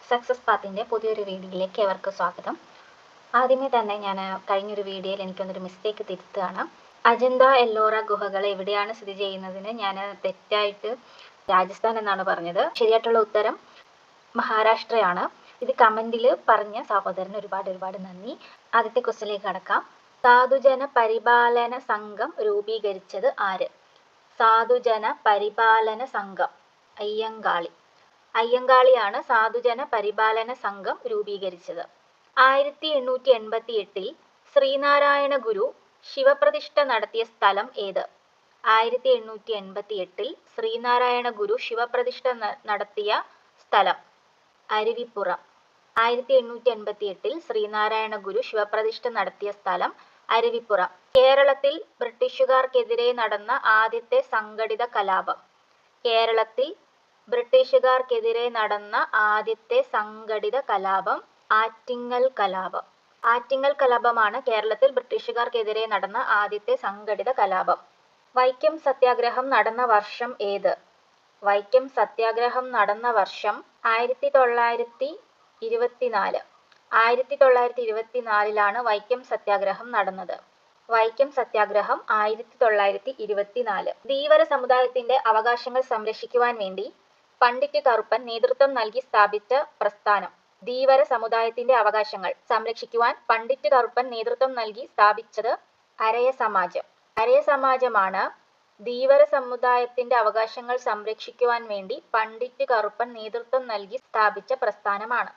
Success പാത്തിൻ്റെ പുതിയൊരു വീഡിയോയിലേക്ക് ഏവർക്കും സ്വാഗതം. ആദ്യമേ തന്നെ ഞാൻ കഴിഞ്ഞൊരു വീഡിയോയിൽ എനിക്കൊന്നൊരു മിസ്റ്റേക്ക് തിരുത്തുകയാണ്. അജന്ത എല്ലോറ ഗുഹകൾ എവിടെയാണ് സ്ഥിതി ചെയ്യുന്നതിന് ഞാൻ തെറ്റായിട്ട് രാജസ്ഥാൻ എന്നാണ് പറഞ്ഞത്. ശരിയായിട്ടുള്ള ഉത്തരം മഹാരാഷ്ട്രയാണ്. ഇത് കമൻറ്റിൽ പറഞ്ഞ സഹോദരന് ഒരുപാട് നന്ദി. ആദ്യത്തെ ക്വസ്റ്റ്യനിലേക്ക് കടക്കാം. സാധുജന പരിപാലന സംഘം രൂപീകരിച്ചത് ആര്? സാധുജന പരിപാലന സംഘം അയ്യങ്കാളി. അയ്യങ്കാളിയാണ് സാധുജന പരിപാലന സംഘം രൂപീകരിച്ചത്. 1888 ശ്രീനാരായണ ഗുരു ശിവപ്രതിഷ്ഠ നടത്തിയ സ്ഥലം ഏത്? 1888 ശ്രീനാരായണ ഗുരു ശിവപ്രതിഷ്ഠ നടത്തിയ സ്ഥലം അരുവിപ്പുറം. 1888 ശ്രീനാരായണ ഗുരു ശിവപ്രതിഷ്ഠ നടത്തിയ സ്ഥലം അരുവിപ്പുറം. കേരളത്തിൽ ബ്രിട്ടീഷുകാർക്കെതിരെ നടന്ന ആദ്യത്തെ സംഘടിത കലാപം. കേരളത്തിൽ ബ്രിട്ടീഷുകാർക്കെതിരെ നടന്ന ആദ്യത്തെ സംഘടിത കലാപം ആറ്റിങ്ങൽ കലാപം. ആറ്റിങ്ങൽ കലാപമാണ് കേരളത്തിൽ ബ്രിട്ടീഷുകാർക്കെതിരെ നടന്ന ആദ്യത്തെ സംഘടിത കലാപം. വൈക്കം സത്യാഗ്രഹം നടന്ന വർഷം ഏത്? വൈക്കം സത്യാഗ്രഹം നടന്ന വർഷം 1924. 1924 വൈക്കം സത്യാഗ്രഹം നടന്നത്. വൈക്കം സത്യാഗ്രഹം 1924. ധീവര സമുദായത്തിന്റെ അവകാശങ്ങൾ സംരക്ഷിക്കുവാൻ വേണ്ടി പണ്ഡിറ്റ് കറുപ്പൻ നേതൃത്വം നൽകി സ്ഥാപിച്ച പ്രസ്ഥാനം. ധീവര സമുദായത്തിന്റെ അവകാശങ്ങൾ സംരക്ഷിക്കുവാൻ പണ്ഡിറ്റ് കറുപ്പൻ നേതൃത്വം നൽകി സ്ഥാപിച്ചത് അരയ സമാജം. അരയ സമാജമാണ് ധീവര സമുദായത്തിന്റെ അവകാശങ്ങൾ സംരക്ഷിക്കുവാൻ വേണ്ടി പണ്ഡിറ്റ് കറുപ്പൻ നേതൃത്വം നൽകി സ്ഥാപിച്ച പ്രസ്ഥാനമാണ്.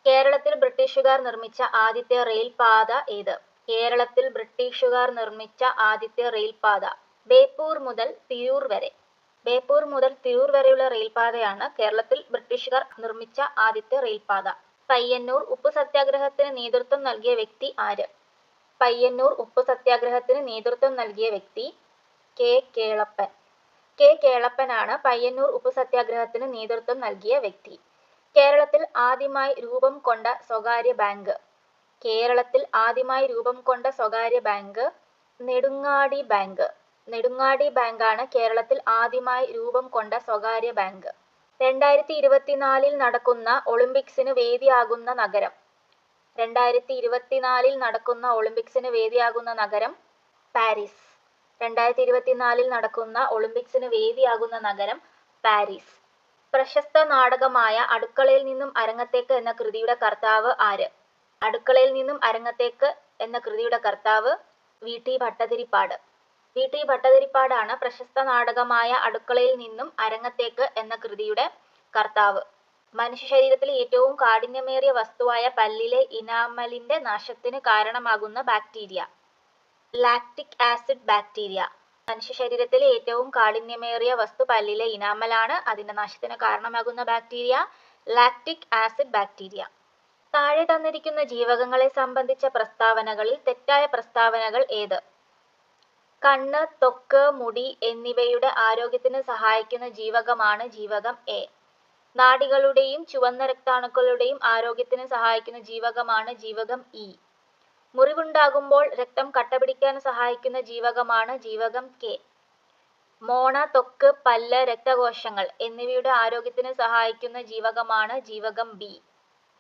കേരളത്തിൽ ബ്രിട്ടീഷുകാർ നിർമ്മിച്ച ആദ്യത്തെ റെയിൽപാത ഏത്? കേരളത്തിൽ ബ്രിട്ടീഷുകാർ നിർമ്മിച്ച ആദ്യത്തെ റെയിൽപാത ബേപ്പൂർ മുതൽ തിരൂർ വരെ. ബേപ്പൂർ മുതൽ തിരൂർ വരെയുള്ള റെയിൽപാതയാണ് കേരളത്തിൽ ബ്രിട്ടീഷുകാർ നിർമ്മിച്ച ആദ്യത്തെ റെയിൽപാത. പയ്യന്നൂർ ഉപ്പ് സത്യാഗ്രഹത്തിന് നേതൃത്വം നൽകിയ വ്യക്തി ആര്? പയ്യന്നൂർ ഉപ്പ് സത്യാഗ്രഹത്തിന് നേതൃത്വം നൽകിയ വ്യക്തി കെ കേളപ്പൻ. കെ കേളപ്പനാണ് പയ്യന്നൂർ ഉപ്പ് സത്യാഗ്രഹത്തിന് നേതൃത്വം നൽകിയ വ്യക്തി. കേരളത്തിൽ ആദ്യമായി രൂപം കൊണ്ട സ്വകാര്യ ബാങ്ക്. കേരളത്തിൽ ആദ്യമായി രൂപം കൊണ്ട സ്വകാര്യ ബാങ്ക് നെടുങ്ങാടി ബാങ്ക്. നെടുങ്ങാടി ബാങ്കാണ് കേരളത്തിൽ ആദ്യമായി രൂപം കൊണ്ട സ്വകാര്യ ബാങ്ക്. 2024 നടക്കുന്ന ഒളിമ്പിക്സിന് വേദിയാകുന്ന നഗരം. 2024 നടക്കുന്ന ഒളിമ്പിക്സിന് വേദിയാകുന്ന നഗരം പാരീസ്. 2024 നടക്കുന്ന ഒളിമ്പിക്സിന് വേദിയാകുന്ന നഗരം പാരീസ്. പ്രശസ്ത നാടകമായ അടുക്കളയിൽ നിന്നും അരങ്ങത്തേക്ക് എന്ന കൃതിയുടെ കർത്താവ് ആര്? അടുക്കളയിൽ നിന്നും അരങ്ങത്തേക്ക് എന്ന കൃതിയുടെ കർത്താവ് VT ഭട്ടതിരിപ്പാട്. VT ഭട്ടതിരിപ്പാടാണ് പ്രശസ്ത നാടകമായ അടുക്കളയിൽ നിന്നും അരങ്ങത്തേക്ക് എന്ന കൃതിയുടെ കർത്താവ്. മനുഷ്യ ശരീരത്തിലെ ഏറ്റവും കാഠിന്യമേറിയ വസ്തുവായ പല്ലിലെ ഇനാമലിന്റെ നാശത്തിന് കാരണമാകുന്ന ബാക്ടീരിയ ലാക്റ്റിക് ആസിഡ് ബാക്ടീരിയ. മനുഷ്യ ശരീരത്തിലെ ഏറ്റവും കാഠിന്യമേറിയ വസ്തു പല്ലിലെ ഇനാമലാണ്. അതിന്റെ നാശത്തിന് കാരണമാകുന്ന ബാക്ടീരിയ ലാക്റ്റിക് ആസിഡ് ബാക്ടീരിയ. താഴെ തന്നിരിക്കുന്ന ജീവകങ്ങളെ സംബന്ധിച്ച പ്രസ്താവനകളിൽ തെറ്റായ പ്രസ്താവനകൾ ഏത്? കണ്ണ്, ത്വക്ക്, മുടി എന്നിവയുടെ ആരോഗ്യത്തിന് സഹായിക്കുന്ന ജീവകമാണ് ജീവകം എ. നാഡികളുടെയും ചുവന്ന രക്താണുക്കളുടെയും ആരോഗ്യത്തിന് സഹായിക്കുന്ന ജീവകമാണ് ജീവകം ഇ. മുറിവുണ്ടാകുമ്പോൾ രക്തം കട്ടപിടിക്കാൻ സഹായിക്കുന്ന ജീവകമാണ് ജീവകം കെ. മോണ, ത്വക്ക്, പല്ല്, രക്തകോശങ്ങൾ എന്നിവയുടെ ആരോഗ്യത്തിന് സഹായിക്കുന്ന ജീവകമാണ് ജീവകം ബി.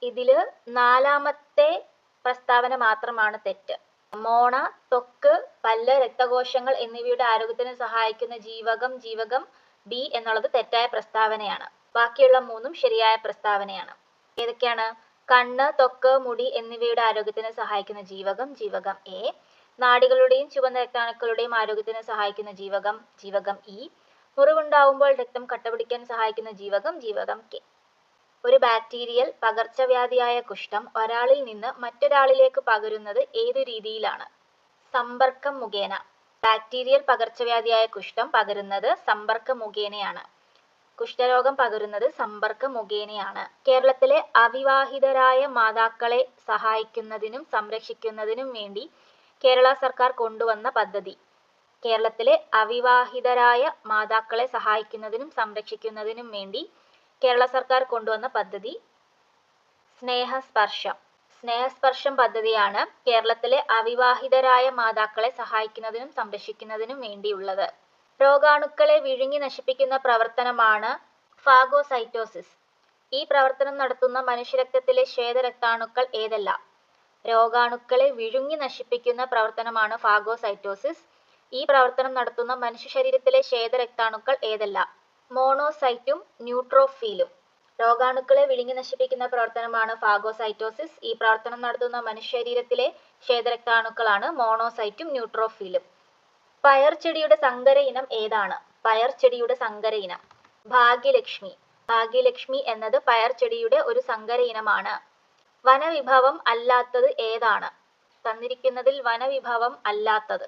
ഇതില് 4ാമത്തെ പ്രസ്താവന മാത്രമാണ് തെറ്റ്. മോണ, ത്വക്ക്, പല്ല്, രക്തകോശങ്ങൾ എന്നിവയുടെ ആരോഗ്യത്തിന് സഹായിക്കുന്ന ജീവകം ബി എന്നുള്ളത് തെറ്റായ പ്രസ്താവനയാണ്. ബാക്കിയുള്ള 3ഉം ശരിയായ പ്രസ്താവനയാണ്. ഏതൊക്കെയാണ്? കണ്ണ്, ത്വക്ക്, മുടി എന്നിവയുടെ ആരോഗ്യത്തിന് സഹായിക്കുന്ന ജീവകം എ. നാഡികളുടെയും ചുവന്ന രക്താണുക്കളുടെയും ആരോഗ്യത്തിന് സഹായിക്കുന്ന ജീവകം ഇ. മുറിവുണ്ടാവുമ്പോൾ രക്തം കട്ടപിടിക്കാൻ സഹായിക്കുന്ന ജീവകം കെ. ഒരു ബാക്ടീരിയൽ പകർച്ചവ്യാധിയായ കുഷ്ഠം ഒരാളിൽ നിന്ന് മറ്റൊരാളിലേക്ക് പകരുന്നത് ഏതു രീതിയിലാണ്? സമ്പർക്കം മുഖേന. ബാക്ടീരിയൽ പകർച്ചവ്യാധിയായ കുഷ്ഠം പകരുന്നത് സമ്പർക്കം മുഖേനയാണ്. കുഷ്ഠരോഗം പകരുന്നത് സമ്പർക്കം മുഖേനയാണ്. കേരളത്തിലെ അവിവാഹിതരായ മാതാക്കളെ സഹായിക്കുന്നതിനും സംരക്ഷിക്കുന്നതിനും വേണ്ടി കേരള സർക്കാർ കൊണ്ടുവന്ന പദ്ധതി. കേരളത്തിലെ അവിവാഹിതരായ മാതാക്കളെ സഹായിക്കുന്നതിനും സംരക്ഷിക്കുന്നതിനും വേണ്ടി കേരള സർക്കാർ കൊണ്ടുവന്ന പദ്ധതി സ്നേഹസ്പർശം. സ്നേഹസ്പർശം പദ്ധതിയാണ് കേരളത്തിലെ അവിവാഹിതരായ മാതാക്കളെ സഹായിക്കുന്നതിനും സംരക്ഷിക്കുന്നതിനും വേണ്ടിയുള്ളത്. രോഗാണുക്കളെ വിഴുങ്ങി നശിപ്പിക്കുന്ന പ്രവർത്തനമാണ് ഫാഗോസൈറ്റോസിസ്. ഈ പ്രവർത്തനം നടത്തുന്ന മനുഷ്യരക്തത്തിലെ ശ്വേതരക്താണുക്കൾ ഏതെല്ലാം? രോഗാണുക്കളെ വിഴുങ്ങി നശിപ്പിക്കുന്ന പ്രവർത്തനമാണ് ഫാഗോസൈറ്റോസിസ്. ഈ പ്രവർത്തനം നടത്തുന്ന മനുഷ്യശരീരത്തിലെ ശ്വേതരക്താണുക്കൾ ഏതെല്ലാം? മോണോസൈറ്റും ന്യൂട്രോഫിലും. രോഗാണുക്കളെ വിഴുങ്ങി നശിപ്പിക്കുന്ന പ്രവർത്തനമാണ് ഫാഗോസൈറ്റോസിസ്. ഈ പ്രവർത്തനം നടത്തുന്ന മനുഷ്യശരീരത്തിലെ ശ്വേതരക്താണുക്കളാണ് മോണോസൈറ്റും ന്യൂട്രോഫിലും. പയർ ചെടിയുടെ സങ്കര ഇനം ഏതാണ്? പയർ ചെടിയുടെ സങ്കര ഇനം ഭാഗ്യലക്ഷ്മി. ഭാഗ്യലക്ഷ്മി എന്നത് പയർ ചെടിയുടെ ഒരു സങ്കര ഇനമാണ്. വനവിഭവം അല്ലാത്തത് ഏതാണ്? തന്നിരിക്കുന്നതിൽ വനവിഭവം അല്ലാത്തത്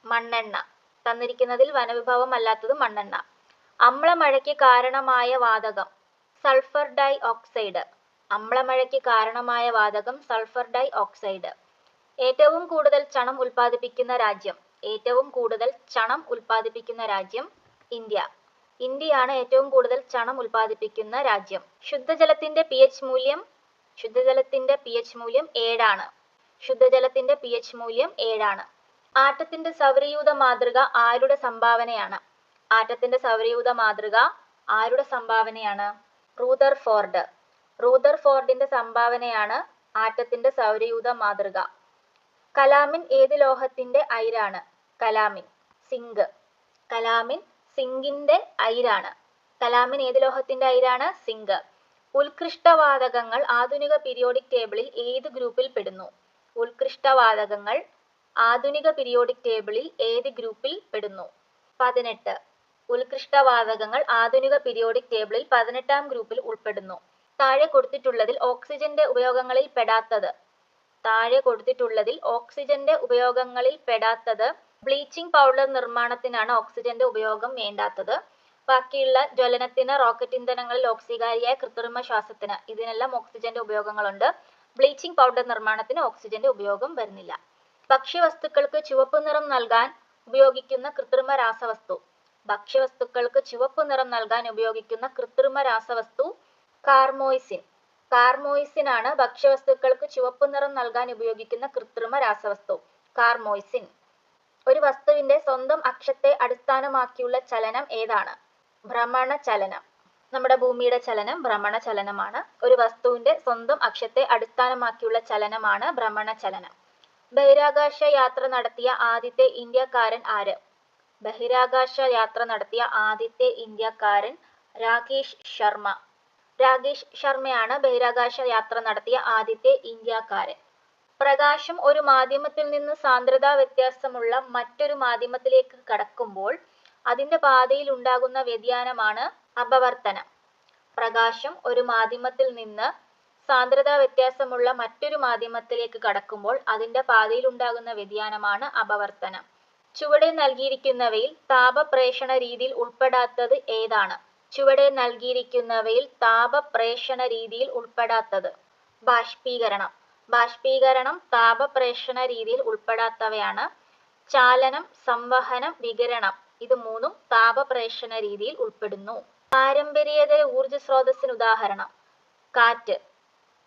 മണ്ണെണ്ണ. തന്നിരിക്കുന്നതിൽ വനവിഭവം അല്ലാത്തത് മണ്ണെണ്ണ. അമ്ലമഴയ്ക്ക് കാരണമായ വാതകം സൾഫർ ഡൈ ഓക്സൈഡ്. അമ്ലമഴയ്ക്ക് കാരണമായ വാതകം സൾഫർ ഡൈ ഓക്സൈഡ്. ഏറ്റവും കൂടുതൽ ചണം ഉൽപ്പാദിപ്പിക്കുന്ന രാജ്യം. ഏറ്റവും കൂടുതൽ ചണം ഉൽപ്പാദിപ്പിക്കുന്ന രാജ്യം ഇന്ത്യ. ഇന്ത്യയാണ് ഏറ്റവും കൂടുതൽ ചണം ഉൽപ്പാദിപ്പിക്കുന്ന രാജ്യം. ശുദ്ധജലത്തിന്റെ pH മൂല്യം 7 ആണ്. ശുദ്ധജലത്തിന്റെ pH മൂല്യം 7 ആണ്. ആറ്റത്തിന്റെ സൗരയൂഥ മാതൃക ആരുടെ സംഭാവനയാണ്? ആറ്റത്തിന്റെ സൗരയൂഥ മാതൃക ആരുടെ സംഭാവനയാണ്? റൂദർഫോർഡ്. റൂദർഫോർഡിന്റെ സംഭാവനയാണ് ആറ്റത്തിന്റെ സൗരയൂഥ മാതൃക. കലാമിൻ ഏത് ലോഹത്തിന്റെ അയിരാണ്? Calamine zinc. കലാമിൻ സിങ്കിന്റെ അയിരാണ്. കലാമിൻ ഏത് ലോഹത്തിന്റെ അയിരാണ്? സിങ്ക്. ഉത്കൃഷ്ടവാതകങ്ങൾ ആധുനിക പീരിയോഡിക് ടേബിളിൽ ഏത് ഗ്രൂപ്പിൽ പെടുന്നു? ഉത്കൃഷ്ടവാതകങ്ങൾ ആധുനിക പീരിയോഡിക് ടേബിളിൽ ഏത് ഗ്രൂപ്പിൽ പെടുന്നു? 18. ഉത്കൃഷ്ടവാതകങ്ങൾ ആധുനിക പീരിയോഡിക് ടേബിളിൽ 18ാം ഗ്രൂപ്പിൽ ഉൾപ്പെടുന്നു. താഴെ കൊടുത്തിട്ടുള്ളതിൽ ഓക്സിജന്റെ ഉപയോഗങ്ങളിൽ പെടാത്തത്. താഴെ കൊടുത്തിട്ടുള്ളതിൽ ഓക്സിജന്റെ ഉപയോഗങ്ങളിൽ പെടാത്തത് ബ്ലീച്ചിങ് പൗഡർ നിർമ്മാണത്തിനാണ് ഓക്സിജന്റെ ഉപയോഗം വേണ്ടാത്തത്. ബാക്കിയുള്ള ജ്വലനത്തിന്, റോക്കറ്റ് ഇന്ധനങ്ങളിൽ, ഓക്സികാരിയായ കൃത്രിമ ശ്വാസത്തിന്, ഇതിനെല്ലാം ഓക്സിജന്റെ ഉപയോഗങ്ങളുണ്ട്. ബ്ലീച്ചിങ് പൗഡർ നിർമ്മാണത്തിന് ഓക്സിജന്റെ ഉപയോഗം വരുന്നില്ല. ഭക്ഷ്യവസ്തുക്കൾക്ക് ചുവപ്പ് നിറം നൽകാൻ ഉപയോഗിക്കുന്ന കൃത്രിമ രാസവസ്തു. ഭക്ഷ്യവസ്തുക്കൾക്ക് ചുവപ്പ് നിറം നൽകാൻ ഉപയോഗിക്കുന്ന കൃത്രിമ രാസവസ്തു കാർമോയിസിൻ. കാർമോയിസിൻ ആണ് ഭക്ഷ്യവസ്തുക്കൾക്ക് ചുവപ്പ് നിറം നൽകാൻ ഉപയോഗിക്കുന്ന കൃത്രിമ രാസവസ്തു. കാർമോയിസിൻ. ഒരു വസ്തുവിന്റെ സ്വന്തം അക്ഷത്തെ അടിസ്ഥാനമാക്കിയുള്ള ചലനം ഏതാണ്? ഭ്രമണചലനം. നമ്മുടെ ഭൂമിയുടെ ചലനം ഭ്രമണചലനമാണ്. ഒരു വസ്തുവിന്റെ സ്വന്തം അക്ഷത്തെ അടിസ്ഥാനമാക്കിയുള്ള ചലനമാണ് ഭ്രമണചലനം. ബഹിരാകാശ യാത്ര നടത്തിയ ആദ്യത്തെ ഇന്ത്യക്കാരൻ ആര്? ബഹിരാകാശ യാത്ര നടത്തിയ ആദ്യത്തെ ഇന്ത്യക്കാരൻ രാകേഷ് ശർമ്മ. രാകേഷ് ശർമ്മയാണ് ബഹിരാകാശ യാത്ര നടത്തിയ ആദ്യത്തെ ഇന്ത്യക്കാരൻ. പ്രകാശം ഒരു മാധ്യമത്തിൽ നിന്ന് സാന്ദ്രതാ വ്യത്യാസമുള്ള മറ്റൊരു മാധ്യമത്തിലേക്ക് കടക്കുമ്പോൾ അതിന്റെ പാതയിൽ ഉണ്ടാകുന്ന വ്യതിയാനമാണ് അപവർത്തനം. പ്രകാശം ഒരു മാധ്യമത്തിൽ നിന്ന് സാന്ദ്രതാ വ്യത്യാസമുള്ള മറ്റൊരു മാധ്യമത്തിലേക്ക് കടക്കുമ്പോൾ അതിന്റെ പാതയിൽ ഉണ്ടാകുന്ന വ്യതിയാനമാണ് അപവർത്തനം. ചുവടെ നൽകിയിരിക്കുന്നവയിൽ താപപ്രേഷണ രീതിയിൽ ഉൾപ്പെടാത്തത് ഏതാണ്? ചുവടെ നൽകിയിരിക്കുന്നവയിൽ താപപ്രേഷണ രീതിയിൽ ഉൾപ്പെടാത്തത് ബാഷ്പീകരണം. ബാഷ്പീകരണം താപപ്രേഷണ രീതിയിൽ ഉൾപ്പെടാത്തവയാണ്. ചാലനം, സംവഹനം, വികിരണം ഇത് മൂന്നും താപപ്രേഷണ രീതിയിൽ ഉൾപ്പെടുന്നു. പാരമ്പര്യേതര ഊർജ സ്രോതസ്സിന് ഉദാഹരണം കാറ്റ്,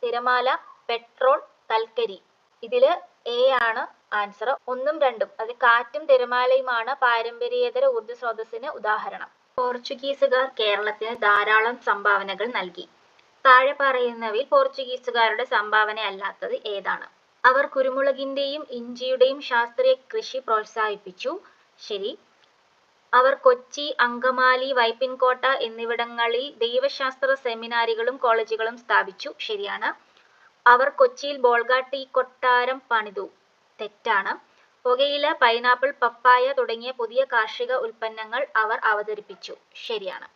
തിരമാല, പെട്രോൾ, കൽക്കരി. ഇതില് എ ആണ് ആൻസർ. 1ഉം 2ഉം അത് കാറ്റും തിരമാലയുമാണ് പാരമ്പര്യേതര ഊർജ സ്രോതസ്സിന് ഉദാഹരണം. പോർച്ചുഗീസുകാർ കേരളത്തിന് ധാരാളം സംഭാവനകൾ നൽകി. താഴെ പറയുന്നവയിൽ പോർച്ചുഗീസുകാരുടെ സംഭാവന അല്ലാത്തത് ഏതാണ്? അവർ കുരുമുളകിന്റെയും ഇഞ്ചിയുടെയും ശാസ്ത്രീയ കൃഷി പ്രോത്സാഹിപ്പിച്ചു. ശരി. അവർ കൊച്ചി, അങ്കമാലി, വൈപ്പിൻകോട്ട എന്നിവിടങ്ങളിൽ ദൈവശാസ്ത്ര സെമിനാരികളും കോളേജുകളും സ്ഥാപിച്ചു. ശരിയാണ്. അവർ കൊച്ചിയിൽ ബോൾഗാട്ടി കൊട്ടാരം പണിതു. തെറ്റാണ്. പുകയില, പൈനാപ്പിൾ, പപ്പായ തുടങ്ങിയ പുതിയ കാർഷിക ഉൽപ്പന്നങ്ങൾ അവർ അവതരിപ്പിച്ചു. ശരിയാണ്.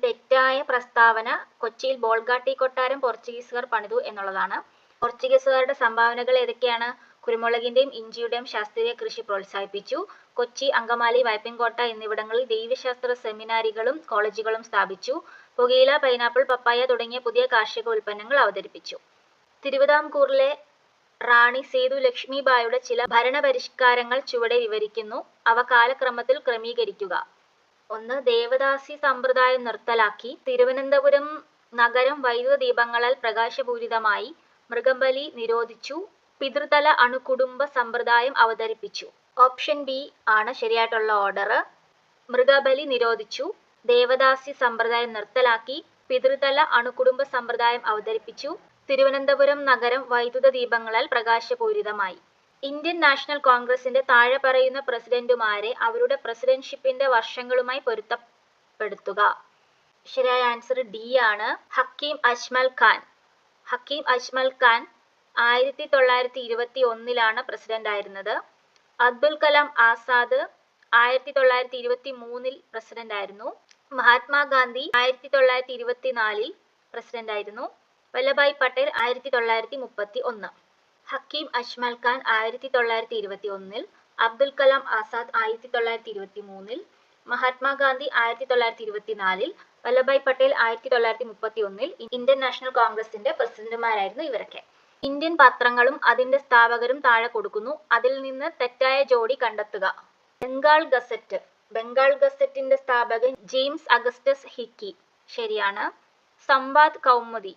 തെറ്റായ പ്രസ്താവന കൊച്ചിയിൽ ബോൾഗാട്ടി കൊട്ടാരം പോർച്ചുഗീസുകാർ പണിതു എന്നുള്ളതാണ്. പോർച്ചുഗീസുകാരുടെ സംഭാവനകൾ ഏതൊക്കെയാണ്? കുരുമുളകിന്റെയും ഇഞ്ചിയുടെയും ശാസ്ത്രീയ കൃഷി പ്രോത്സാഹിപ്പിച്ചു. കൊച്ചി, അങ്കമാലി, വൈപ്പിൻകോട്ട എന്നിവിടങ്ങളിൽ ദൈവശാസ്ത്ര സെമിനാരികളും കോളേജുകളും സ്ഥാപിച്ചു. പുകയില, പൈനാപ്പിൾ, പപ്പായ തുടങ്ങിയ പുതിയ കാർഷിക ഉൽപ്പന്നങ്ങൾ അവതരിപ്പിച്ചു. തിരുവിതാംകൂറിലെ റാണി സേതു ലക്ഷ്മിബായിയുടെ ചില ഭരണപരിഷ്കാരങ്ങൾ ചുവടെ വിവരിക്കുന്നു. അവ കാലക്രമത്തിൽ ക്രമീകരിക്കുക. 1. ദേവദാസി സമ്പ്രദായം നിർത്തലാക്കി. തിരുവനന്തപുരം നഗരം വൈദ്യുത ദീപങ്ങളാൽ പ്രകാശപൂരിതമായി. മൃഗബലി നിരോധിച്ചു. പിതൃതല അണുകുടുംബ സമ്പ്രദായം അവതരിപ്പിച്ചു. ഓപ്ഷൻ ബി ആണ് ശരിയായിട്ടുള്ള ഓർഡർ. മൃഗബലി നിരോധിച്ചു, ദേവദാസി സമ്പ്രദായം നിർത്തലാക്കി, പിതൃതല അണുകുടുംബ സമ്പ്രദായം അവതരിപ്പിച്ചു. തിരുവനന്തപുരം നഗരം വൈദ്യുത ദീപങ്ങളാൽ പ്രകാശപൂരിതമായി. ഇന്ത്യൻ നാഷണൽ കോൺഗ്രസിന്റെ താഴെ പറയുന്ന പ്രസിഡന്റുമാരെ അവരുടെ പ്രസിഡന്റ്ഷിപ്പിന്റെ വർഷങ്ങളുമായി പൊരുത്തപ്പെടുത്തുക. ശരിയായ ആൻസർ ഡി ആണ്. ഹക്കീം അജ്മൽ ഖാൻ. ഹക്കീം അജ്മൽ ഖാൻ 1921 പ്രസിഡന്റ് ആയിരുന്നത്. അബ്ദുൽ കലാം ആസാദ് 1923 പ്രസിഡന്റ് ആയിരുന്നു. മഹാത്മാഗാന്ധി 1924 പ്രസിഡന്റ് ആയിരുന്നു. വല്ലഭായ് പട്ടേൽ 1931. ഹക്കീം അജ്മൽ ഖാൻ 1921, അബ്ദുൽ കലാം ആസാദ് 1923, മഹാത്മാഗാന്ധി 1924, വല്ലഭായ് പട്ടേൽ 1931 ഇന്ത്യൻ നാഷണൽ കോൺഗ്രസിന്റെ പ്രസിഡന്റുമാരായിരുന്നു ഇവരൊക്കെ. ഇന്ത്യൻ പത്രങ്ങളും അതിന്റെ സ്ഥാപകരും താഴെ കൊടുക്കുന്നു. അതിൽ നിന്ന് തെറ്റായ ജോഡി കണ്ടെത്തുക. ബംഗാൾ ഗസറ്റ്. ബംഗാൾ ഗസറ്റിന്റെ സ്ഥാപകൻ ജെയിംസ് അഗസ്റ്റസ് ഹിക്കി. ശരിയാണ്. സംവാദ് കൗമുദി.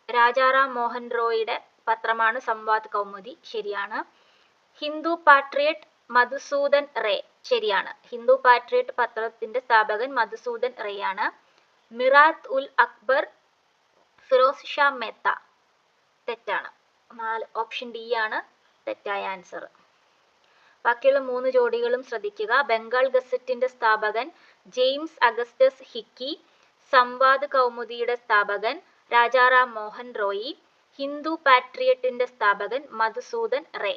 രാജാറാം മോഹൻ റോയിയുടെ പത്രമാണ് സംവാദ് കൗമുദി. ശരിയാണ്. ഹിന്ദു പാട്രിയറ്റ് മധുസൂദൻ റേ. ശരിയാണ്. ഹിന്ദു പാട്രിയറ്റ് പത്രത്തിന്റെ സ്ഥാപകൻ മധുസൂദൻ റേ ആണ്. മിറാത്ത് ഉൽ അക്ബർ ഫിറോസ് ഷാ മെഹ്ത്ത. തെറ്റാണ്. ഓപ്ഷൻ ഡി ആണ് തെറ്റായ ആൻസർ. ബാക്കിയുള്ള 3 ജോഡികളും ശ്രദ്ധിക്കുക. ബംഗാൾ ഗസറ്റിന്റെ സ്ഥാപകൻ ജെയിംസ് അഗസ്റ്റസ് ഹിക്കി, സംവാദ് കൗമുദിയുടെ സ്ഥാപകൻ രാജാറാം മോഹൻ റോയി, ഹിന്ദു പാട്രിയറ്റിന്റെ സ്ഥാപകൻ മധുസൂദൻ റേ.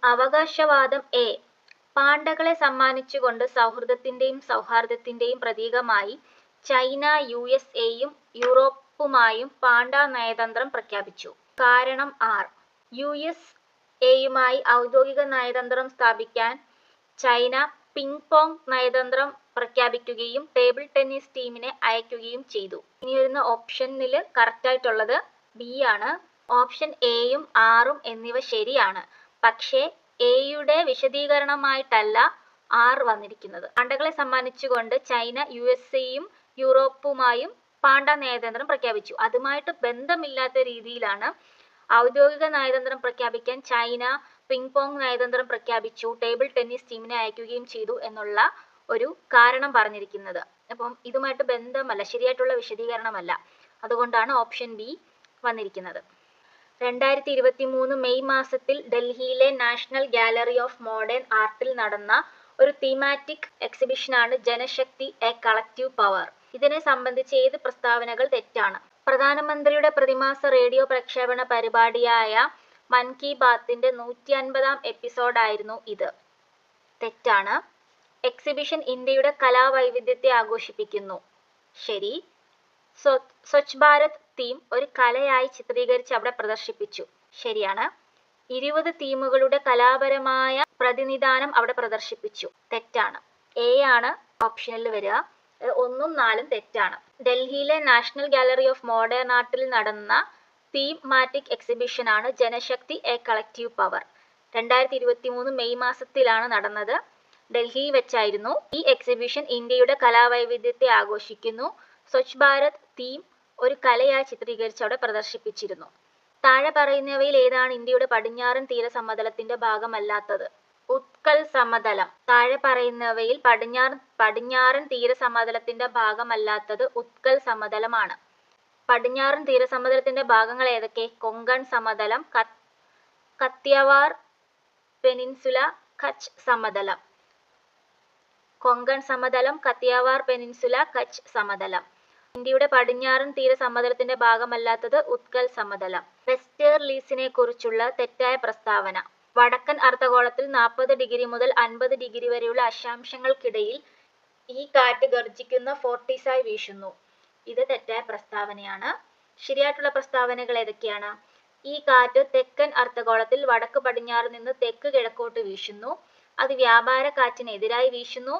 അവകാശവാദം എ. പാണ്ഡകളെ സമ്മാനിച്ചുകൊണ്ട് സൗഹൃദത്തിന്റെയും സൗഹാർദ്ദത്തിന്റെയും പ്രതീകമായി ചൈന USA-യും യൂറോപ്പുമായും പാണ്ഡ നയതന്ത്രം പ്രഖ്യാപിച്ചു. കാരണം ആർ. USA-യുമായി ഔദ്യോഗിക നയതന്ത്രം സ്ഥാപിക്കാൻ ചൈന പിങ് പോങ് നയതന്ത്രം പ്രഖ്യാപിക്കുകയും ടേബിൾ ടെന്നീസ് ടീമിനെ അയക്കുകയും ചെയ്തു. ഇനി വരുന്ന ഓപ്ഷനിൽ കറക്റ്റ് ആയിട്ടുള്ളത് ബി ആണ്. ഓപ്ഷൻ എയും ആറും എന്നിവ ശരിയാണ്. പക്ഷേ എയുടെ വിശദീകരണമായിട്ടല്ല ആർ വന്നിരിക്കുന്നത്. പാണ്ഡകളെ സമ്മാനിച്ചുകൊണ്ട് ചൈന USA-യും യൂറോപ്പുമായും പാണ്ഡ നയതന്ത്രം പ്രഖ്യാപിച്ചു. അതുമായിട്ട് ബന്ധമില്ലാത്ത രീതിയിലാണ് ഔദ്യോഗിക നയതന്ത്രം പ്രഖ്യാപിക്കാൻ ചൈന പിങ് പോങ് നയതന്ത്രം പ്രഖ്യാപിച്ചു, ടേബിൾ ടെന്നീസ് ടീമിനെ അയക്കുകയും ചെയ്തു എന്നുള്ള ഒരു കാരണം പറഞ്ഞിരിക്കുന്നത്. അപ്പം ഇതുമായിട്ട് ബന്ധമല്ല, ശരിയായിട്ടുള്ള വിശദീകരണമല്ല. അതുകൊണ്ടാണ് ഓപ്ഷൻ ബി വന്നിരിക്കുന്നത്. 2023 മെയ് മാസത്തിൽ ഡൽഹിയിലെ നാഷണൽ ഗാലറി ഓഫ് മോഡേൺ ആർട്ടിൽ നടന്ന ഒരു തീമാറ്റിക് എക്സിബിഷനാണ് ജനശക്തി എ കളക്റ്റീവ് പവർ. ഇതിനെ സംബന്ധിച്ച് ഏത് പ്രസ്താവനകൾ തെറ്റാണ്? പ്രധാനമന്ത്രിയുടെ പ്രതിമാസ റേഡിയോ പ്രക്ഷേപണ പരിപാടിയായ മൻ കി ബാത്തിന്റെ 150-ാം എപ്പിസോഡായിരുന്നു ഇത്. തെറ്റാണ്. എക്സിബിഷൻ ഇന്ത്യയുടെ കലാവൈവിധ്യത്തെ ആഘോഷിപ്പിക്കുന്നു. ശരി. സ്വച്ഛ് ഭാരത് തീം ഒരു കലയായി ചിത്രീകരിച്ച് അവിടെ പ്രദർശിപ്പിച്ചു. ശരിയാണ്. 20 തീമുകളുടെ കലാപരമായ പ്രതിനിധാനം അവിടെ പ്രദർശിപ്പിച്ചു. തെറ്റാണ്. എ ആണ് ഓപ്ഷനിൽ വരിക. 1ഉം 4ഉം തെറ്റാണ്. ഡൽഹിയിലെ നാഷണൽ ഗാലറി ഓഫ് മോഡേൺ ആർട്ടിൽ നടന്ന തീമാറ്റിക് എക്സിബിഷനാണ് Janashakti a collective power. 2023 May മാസത്തിലാണ് നടന്നത്. ഡൽഹിയിൽ വെച്ചായിരുന്നു. ഈ എക്സിബിഷൻ ഇന്ത്യയുടെ കലാവൈവിധ്യത്തെ ആഘോഷിക്കുന്നു. സ്വച്ഛ് ഭാരത് തീം ഒരു കലയായി ചിത്രീകരിച്ച് അവിടെ പ്രദർശിപ്പിച്ചിരുന്നു. താഴെ പറയുന്നവയിൽ ഏതാണ് ഇന്ത്യയുടെ പടിഞ്ഞാറൻ തീരസമതലത്തിന്റെ ഭാഗമല്ലാത്തത്? ഉത്കൽ സമതലം. താഴെ പറയുന്നവയിൽ പടിഞ്ഞാറൻ തീരസമതലത്തിന്റെ ഭാഗമല്ലാത്തത് ഉത്കൽ സമതലമാണ്. പടിഞ്ഞാറൻ തീരസമതലത്തിന്റെ ഭാഗങ്ങൾ ഏതൊക്കെ? കൊങ്കൺ സമതലം, കത്തിയവാർ പെനിൻസുല, കച്ച് സമതലം. കൊങ്കൺ സമതലം, കത്തിയവാർ പെനിൻസുല, കച്ച് സമതലം. ഇന്ത്യയുടെ പടിഞ്ഞാറൻ തീരസമതലത്തിന്റെ ഭാഗമല്ലാത്തത് ഉത്കൽ സമതലം. വെസ്റ്റേർലീസിനെ കുറിച്ചുള്ള തെറ്റായ പ്രസ്താവന. വടക്കൻ അർദ്ധഗോളത്തിൽ 40 ഡിഗ്രി മുതൽ 50 ഡിഗ്രി വരെയുള്ള അക്ഷാംശങ്ങൾക്കിടയിൽ ഈ കാറ്റ് ഗർജിക്കുന്ന ഫോർട്ടീസായി വീശുന്നു. ഇത് തെറ്റായ പ്രസ്താവനയാണ്. ശരിയായിട്ടുള്ള പ്രസ്താവനകൾ ഏതൊക്കെയാണ്? ഈ കാറ്റ് തെക്കൻ അർദ്ധഗോളത്തിൽ വടക്ക് പടിഞ്ഞാറ് നിന്ന് തെക്ക് കിഴക്കോട്ട് വീശുന്നു. അത് വ്യാപാര കാറ്റിനെതിരായി വീശുന്നു.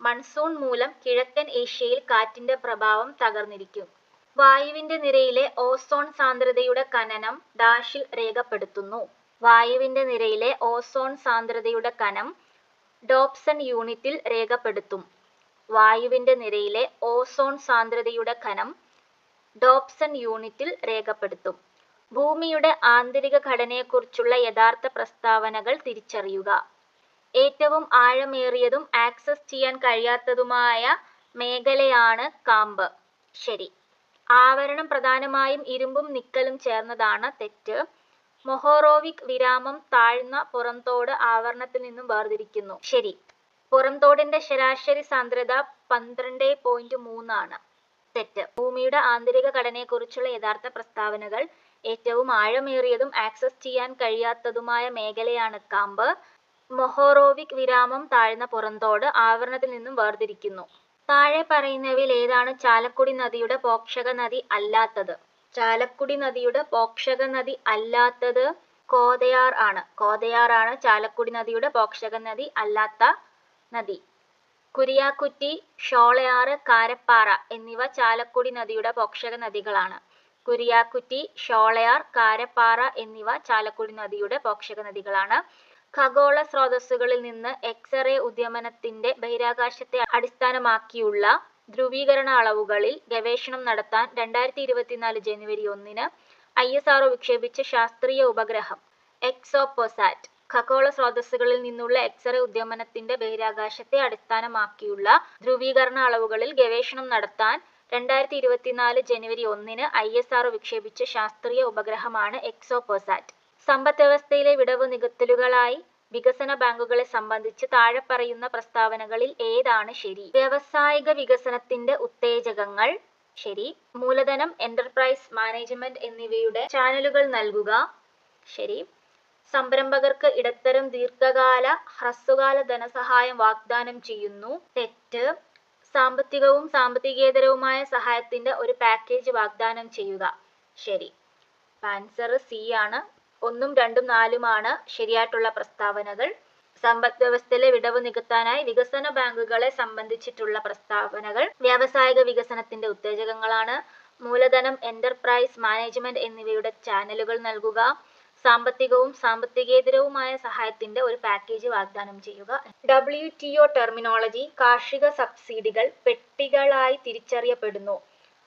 മൺസൂൺ മൂലം കിഴക്കൻ ഏഷ്യയിൽ കാറ്റിന്റെ പ്രഭാവം തകർന്നിരിക്കും. വായുവിന്റെ നിരയിലെ ഓസോൺ സാന്ദ്രതയുടെ കനം ഡാഷിൽ രേഖപ്പെടുത്തുന്നു. വായുവിന്റെ നിരയിലെ ഓസോൺ സാന്ദ്രതയുടെ കനം ഡോപ്സൺ യൂണിറ്റിൽ രേഖപ്പെടുത്തും. വായുവിന്റെ നിരയിലെ ഓസോൺ സാന്ദ്രതയുടെ കനം ഡോപ്സൺ യൂണിറ്റിൽ രേഖപ്പെടുത്തും. ഭൂമിയുടെ ആന്തരിക ഘടനയെക്കുറിച്ചുള്ള യഥാർത്ഥ പ്രസ്താവനകൾ തിരിച്ചറിയുക. ഏറ്റവും ആഴമേറിയതും ആക്സസ് ചെയ്യാൻ കഴിയാത്തതുമായ മേഖലയാണ് കാമ്പ്. ശരി. ആവരണം പ്രധാനമായും ഇരുമ്പും നിക്കലും ചേർന്നതാണ്. തെറ്റ്. മൊഹോറോവിക് വിരാമം താഴ്ന്ന പുറംതോട് ആവരണത്തിൽ നിന്നും വേർതിരിക്കുന്നു. ശരി. പുറംതോടിന്റെ ശരാശരി സാന്ദ്രത 12.3 ആണ്. തെറ്റ്. ഭൂമിയുടെ ആന്തരിക ഘടനയെക്കുറിച്ചുള്ള യഥാർത്ഥ പ്രസ്താവനകൾ. ഏറ്റവും ആഴമേറിയതും ആക്സസ് ചെയ്യാൻ കഴിയാത്തതുമായ മേഖലയാണ് കാമ്പ്. മൊഹോറോവിക് വിരാമം താഴ്ന്ന പുറംതോട് ആവരണത്തിൽ നിന്നും വേർതിരിക്കുന്നു. താഴെ പറയുന്നവയിൽ ഏതാണ് ചാലക്കുടി നദിയുടെ പോഷക നദി അല്ലാത്തത്? ചാലക്കുടി നദിയുടെ പോഷക നദി അല്ലാത്തത് കോതയാർ ആണ്. കോതയാർ ആണ് ചാലക്കുടി നദിയുടെ പോഷക നദി അല്ലാത്ത നദി. കുരിയാക്കുറ്റി, ഷോളയാർ, കാരപ്പാറ എന്നിവ ചാലക്കുടി നദിയുടെ പോഷക നദികളാണ്. കുരിയാക്കുറ്റി, ഷോളയാർ, കാരപ്പാറ എന്നിവ ചാലക്കുടി നദിയുടെ പോഷക നദികളാണ്. ഖഗോള സ്രോതസ്സുകളിൽ നിന്ന് എക്സ്-റേ ഉദ്വമനത്തിന്റെ ബഹിരാകാശത്തെ അടിസ്ഥാനമാക്കിയുള്ള ധ്രുവീകരണ അളവുകളിൽ ഗവേഷണം നടത്താൻ 2024 ജനുവരി 1 ISRO വിക്ഷേപിച്ച ശാസ്ത്രീയ ഉപഗ്രഹം എക്സോപൊസാറ്റ്. ഖഗോള സ്രോതസ്സുകളിൽ നിന്നുള്ള എക്സ്-റേ ഉദ്വമനത്തിന്റെ ബഹിരാകാശത്തെ അടിസ്ഥാനമാക്കിയുള്ള ധ്രുവീകരണ അളവുകളിൽ ഗവേഷണം നടത്താൻ 2024 ജനുവരി 1 ISRO വിക്ഷേപിച്ച ശാസ്ത്രീയ ഉപഗ്രഹമാണ് എക്സോപൊസാറ്റ്. സമ്പദ്വ്യവസ്ഥയിലെ വിടവ് നികത്തലുകളായി വികസന ബാങ്കുകളെ സംബന്ധിച്ച് താഴെ പറയുന്ന പ്രസ്താവനകളിൽ ഏതാണ് ശരി? വ്യാവസായിക വികസനത്തിന്റെ ഉത്തേജകങ്ങൾ. ശരി. മൂലധനം, എന്റർപ്രൈസ് മാനേജ്മെന്റ് എന്നിവയുടെ ചാനലുകൾ നൽകുക. ശരി. സംരംഭകർക്ക് ഇടത്തരം, ദീർഘകാല, ഹ്രസ്വകാല ധനസഹായം വാഗ്ദാനം ചെയ്യുന്നു. തെറ്റ്. സാമ്പത്തികവും സാമ്പത്തികേതരവുമായ സഹായത്തിന്റെ ഒരു പാക്കേജ് വാഗ്ദാനം ചെയ്യുക. ശരി. ആൻസർ സി ആണ്. 1, 2, 4 ശരിയായിട്ടുള്ള പ്രസ്താവനകൾ. സമ്പദ്വ്യവസ്ഥയിലെ വിടവ് നികത്താനായി വികസന ബാങ്കുകളെ സംബന്ധിച്ചിട്ടുള്ള പ്രസ്താവനകൾ വ്യാവസായിക വികസനത്തിന്റെ ഉത്തേജകങ്ങളാണ്. മൂലധനം, എന്റർപ്രൈസ് മാനേജ്മെന്റ് എന്നിവയുടെ ചാനലുകൾ നൽകുക. സാമ്പത്തികവും സാമ്പത്തികേതരവുമായ സഹായത്തിന്റെ ഒരു പാക്കേജ് വാഗ്ദാനം ചെയ്യുക. WTO terminology. കാർഷിക സബ്സിഡികൾ പെട്ടികളായി തിരിച്ചറിയപ്പെടുന്നു.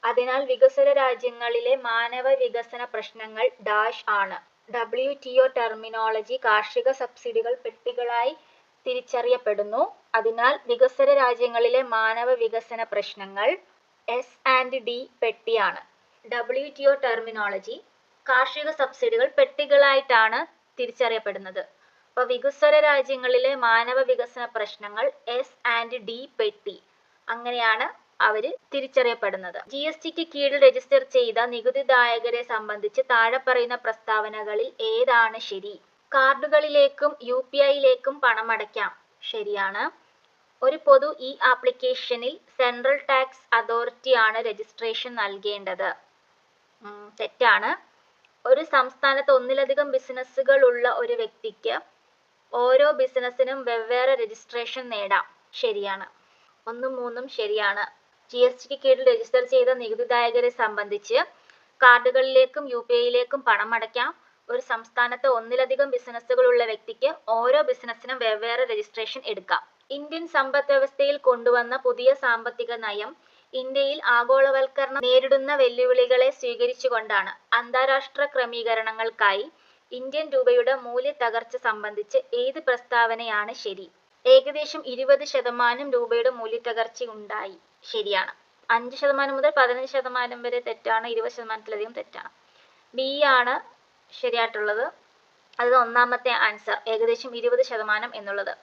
അതിനാൽ വികസ്വര രാജ്യങ്ങളിലെ മാനവ വികസന പ്രശ്നങ്ങൾ ഡാഷ് ആണ്. WTO terminology. കാർഷിക സബ്സിഡികൾ പെട്ടികളായി തിരിച്ചറിയപ്പെടുന്നു. അതിനാൽ വികസ്വര രാജ്യങ്ങളിലെ മാനവ വികസന പ്രശ്നങ്ങൾ S&D പെട്ടിയാണ്. WTO terminology. കാർഷിക സബ്സിഡികൾ പെട്ടികളായിട്ടാണ് തിരിച്ചറിയപ്പെടുന്നത്. അപ്പോൾ വികസ്വര രാജ്യങ്ങളിലെ മാനവ വികസന പ്രശ്നങ്ങൾ S&D പെട്ടി, അങ്ങനെയാണ് അവർ തിരിച്ചറിയപ്പെടുന്നത്. GSTക്ക് കീഴിൽ രജിസ്റ്റർ ചെയ്ത നികുതിദായകരെ സംബന്ധിച്ച് താഴെ പറയുന്ന പ്രസ്താവനകളിൽ ഏതാണ് ശരി? കാർഡുകളിലേക്കും UPIയിലേക്കും പണമടയ്ക്കാം. ശരിയാണ്. ഒരു പൊതു ആപ്ലിക്കേഷനിൽ സെൻട്രൽ ടാക്സ് അതോറിറ്റി ആണ് രജിസ്ട്രേഷൻ നൽകേണ്ടത്. തെറ്റാണ്. ഒരു സംസ്ഥാനത്ത് ഒന്നിലധികം ബിസിനസ്സുകൾ ഉള്ള ഒരു വ്യക്തിക്ക് ഓരോ ബിസിനസ്സിനും വെവ്വേറെ രജിസ്ട്രേഷൻ നേടാം. ശരിയാണ്. 1, 3 ശരിയാണ്. GSTക്ക് കീഴിൽ രജിസ്റ്റർ ചെയ്ത നികുതിദായകരെ സംബന്ധിച്ച് കാർഡുകളിലേക്കും UPIയിലേക്കും പണമടയ്ക്കാം. ഒരു സംസ്ഥാനത്ത് ഒന്നിലധികം ബിസിനസ്സുകൾ ഉള്ള വ്യക്തിക്ക് ഓരോ ബിസിനസ്സിനും വെവ്വേറെ രജിസ്ട്രേഷൻ എടുക്കാം. ഇന്ത്യൻ സമ്പദ്വ്യവസ്ഥയിൽ കൊണ്ടുവന്ന പുതിയ സാമ്പത്തിക നയം ഇന്ത്യയിൽ ആഗോളവൽക്കരണം നേരിടുന്ന വെല്ലുവിളികളെ സ്വീകരിച്ചുകൊണ്ടാണ്. അന്താരാഷ്ട്ര ക്രമീകരണങ്ങൾക്കായി ഇന്ത്യൻ രൂപയുടെ മൂല്യത്തകർച്ച സംബന്ധിച്ച് ഏത് പ്രസ്താവനയാണ് ശരി? ഏകദേശം 20% രൂപയുടെ മൂല്യത്തകർച്ച ഉണ്ടായി. ശരിയാണ്. 5% മുതൽ 15% വരെ തെറ്റാണ്. 20%-ലധികം തെറ്റാണ്. ബി ആണ് ശരിയായിട്ടുള്ളത്. അത് ഒന്നാമത്തെ ആൻസർ, ഏകദേശം 20% എന്നുള്ളത്.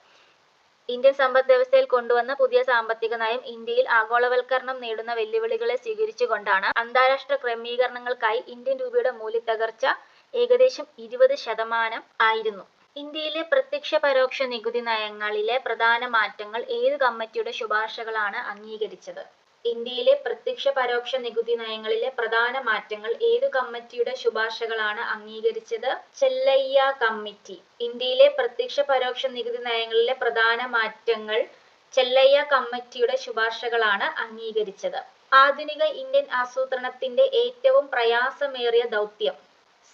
ഇന്ത്യൻ സമ്പദ് വ്യവസ്ഥയിൽ കൊണ്ടുവന്ന പുതിയ സാമ്പത്തിക നയം ഇന്ത്യയിൽ ആഗോളവൽക്കരണം നേരിടുന്ന വെല്ലുവിളികളെ സ്വീകരിച്ചുകൊണ്ടാണ്. അന്താരാഷ്ട്ര ക്രമീകരണങ്ങൾക്കായി ഇന്ത്യൻ രൂപയുടെ മൂല്യത്തകർച്ച ഏകദേശം 20% ആയിരുന്നു. ഇന്ത്യയിലെ പ്രത്യക്ഷ പരോക്ഷ നികുതി നയങ്ങളിലെ പ്രധാന മാറ്റങ്ങൾ ഏത് കമ്മിറ്റിയുടെ ശുപാർശകളാണ് അംഗീകരിച്ചത്? ഇന്ത്യയിലെ പ്രത്യക്ഷ പരോക്ഷ നികുതി നയങ്ങളിലെ പ്രധാന മാറ്റങ്ങൾ ഏതു കമ്മിറ്റിയുടെ ശുപാർശകളാണ് അംഗീകരിച്ചത്? ചെല്ലയ്യ കമ്മിറ്റി. ഇന്ത്യയിലെ പ്രത്യക്ഷ പരോക്ഷ നികുതി നയങ്ങളിലെ പ്രധാന മാറ്റങ്ങൾ ചെല്ലയ്യ കമ്മിറ്റിയുടെ ശുപാർശകളാണ് അംഗീകരിച്ചത്. ആധുനിക ഇന്ത്യൻ ആസൂത്രണത്തിന്റെ ഏറ്റവും പ്രയാസമേറിയ ദൗത്യം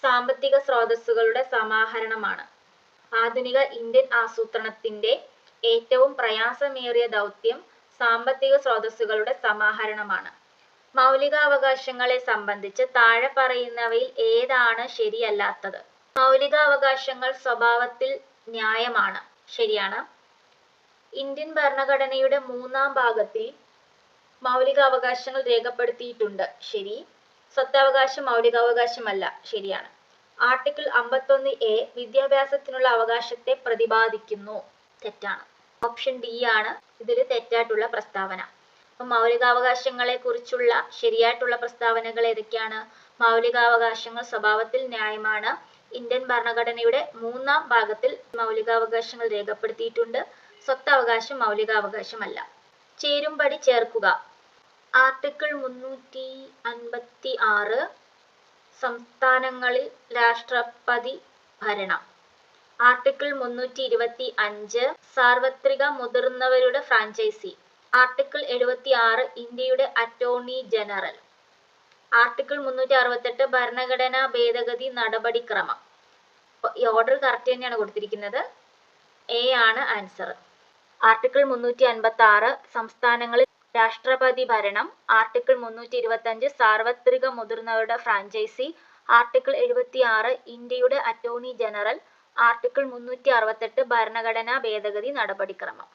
സാമ്പത്തിക സ്രോതസ്സുകളുടെ സമാഹരണമാണ്. ആധുനിക ഇന്ത്യൻ ആസൂത്രണത്തിന്റെ ഏറ്റവും പ്രയാസമേറിയ ദൗത്യം സാമ്പത്തിക സ്രോതസ്സുകളുടെ സമാഹരണമാണ്. മൗലികാവകാശങ്ങളെ സംബന്ധിച്ച് താഴെ പറയുന്നവയിൽ ഏതാണ് ശരിയല്ലാത്തത്? മൗലികാവകാശങ്ങൾ സ്വഭാവത്തിൽ ന്യായമാണ്. ശരിയാണ്. ഇന്ത്യൻ ഭരണഘടനയുടെ 3-ാം ഭാഗത്തിൽ മൗലികാവകാശങ്ങൾ രേഖപ്പെടുത്തിയിട്ടുണ്ട്. ശരി. സ്വത്തവകാശം മൗലികാവകാശമല്ല. ശരിയാണ്. ആർട്ടിക്കിൾ 51A വിദ്യാഭ്യാസത്തിനുള്ള അവകാശത്തെ പ്രതിപാദിക്കുന്നു. തെറ്റാണ്. ഓപ്ഷൻ ഡി ആണ് ഇതിൽ തെറ്റായിട്ടുള്ള പ്രസ്താവന. അപ്പം മൗലികാവകാശങ്ങളെ കുറിച്ചുള്ള ശരിയായിട്ടുള്ള പ്രസ്താവനകൾ ഏതൊക്കെയാണ്? മൗലികാവകാശങ്ങൾ സ്വഭാവത്തിൽ ന്യായമാണ്. ഇന്ത്യൻ ഭരണഘടനയുടെ 3-ാം ഭാഗത്തിൽ മൗലികാവകാശങ്ങൾ രേഖപ്പെടുത്തിയിട്ടുണ്ട്. സ്വത്തവകാശം മൗലികാവകാശമല്ല. ചേരുംപടി ചേർക്കുക. ആർട്ടിക്കിൾ 356 സംസ്ഥാനങ്ങളിൽ രാഷ്ട്രപതി ഭരണം. ആർട്ടിക്കിൾ 325 സാർവത്രിക മുതിർന്നവരുടെ ഫ്രാഞ്ചൈസി. ആർട്ടിക്കിൾ 76 ഇന്ത്യയുടെ അറ്റോർണി ജനറൽ. ആർട്ടിക്കിൾ 368 ഭരണഘടനാ ഭേദഗതി നടപടിക്രമം. ഈ ഓർഡർ കറക്റ്റ് തന്നെയാണ് കൊടുത്തിരിക്കുന്നത്. എ ആണ് ആൻസർ. ആർട്ടിക്കിൾ 356 സംസ്ഥാനങ്ങളിൽ രാഷ്ട്രപതി ഭരണം. ആർട്ടിക്കിൾ 325 സാർവത്രിക മുതിർന്നവരുടെ ഫ്രാഞ്ചൈസി. ആർട്ടിക്കിൾ 76 ഇന്ത്യയുടെ അറ്റോർണി ജനറൽ. ആർട്ടിക്കിൾ 368 ഭരണഘടനാ ഭേദഗതി നടപടിക്രമം.